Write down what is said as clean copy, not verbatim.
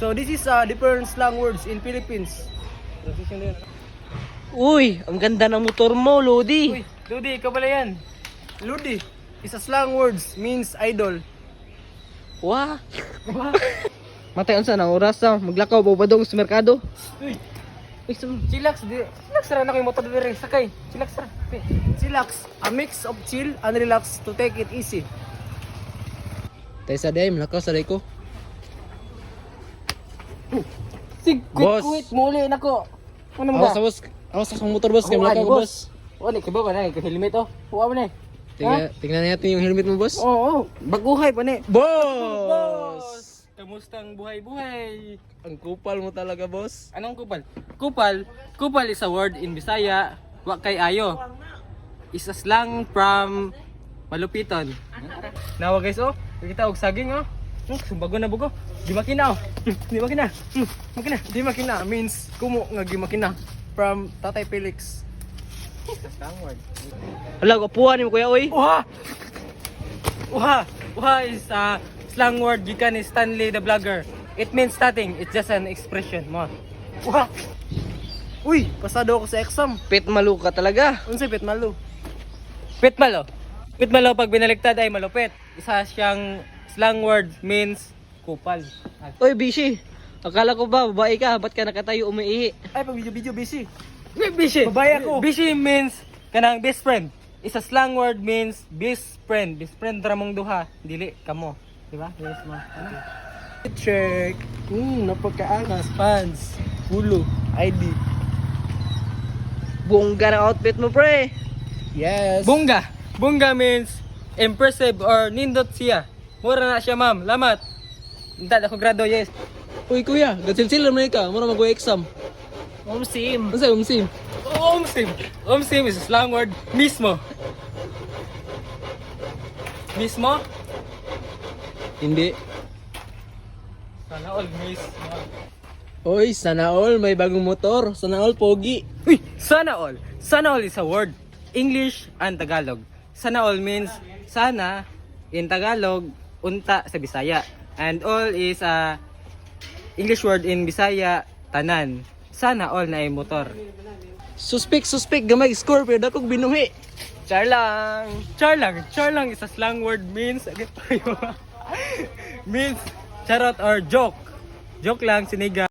So this is different slang words in Philippines. Transition din. Uy, ang ganda ng motor mo, Lodi. Uy, Ludi, ikaw pala yan. Ludi is a slang words, means idol. Wah. Matay unsa na oras na maglakaw pa dong sa merkado. Uy, Uy, chillax ra na ko yung motor dire, sakay. Chillax ra. Chillax, a mix of chill and relax to take it easy. tay sa day, malakaw sa day ko. Sig, Boss. quit muli nako. Ano mo Awas, ba? awas. Awas sa motor, boss. Kaya malakaw ko, boss. Wala kibaw ka na, helmet oh. Huwa mo na. Tingnan natin yung helmet mo, boss. Oo, baguhay pa ni. Boss! Kamusta ang buhay-buhay? Ang kupal mo talaga, boss. Anong kupal? Kupal is a word in Bisaya. Wa kay ayo. Is a slang from Malupiton. Nawa guys oh, kita og saging oh. Bago na bugo. Di makina oh. Di makina. Makina. Di makina means kumo nga gimakina from Tatay Felix. Slang word. Hala, kapuhan mo, kuya, oy. Uha! Uha is slang word gikan ni Stanley the Vlogger. It means nothing. It's just an expression mo. Uha! Uy, pasado ako sa exam. Pit malu ka talaga. Unsay pit malu? Pit malo. Pit malo pag binaliktad ay malupit. Isa siyang slang word means kupal. Oy, Bishi. Akala ko ba, babae ka? Ba't ka nakatayo umiihi? Ay, pag video busy. Busy. Babae ako. Busy means kanang best friend. Isa slang word means best friend. Best friend ramong duha. Dili kamo. Di ba? Yes, ma. Ano? Check. Napagkaangas. Pants. Ulo. ID. Bongga na outfit mo, pre. Yes. Bunga. Bunga means impressive or nindot siya. Mura na siya, ma'am. Lamat. Hindi ako grado, yes. Uy, kuya. Gatsil-sil naman ka. Mura mag-exam. Omsim. Ano sa'yo, umsim? Omsim. Omsim is a slang word. Mismo. Mismo? Hindi. Sana all mismo. Oy, sana all. May bagong motor. Sana all, pogi. Uy, sana all. Sana all is a word. English and Tagalog. Sana all means sana in Tagalog, unta sa Bisaya. And all is a English word in Bisaya, tanan. Sana all na ay motor. Suspect. Gamay score, pero dakog binuhi. Charlang. Charlang is a slang word means means charot or joke. Joke lang, sinigang.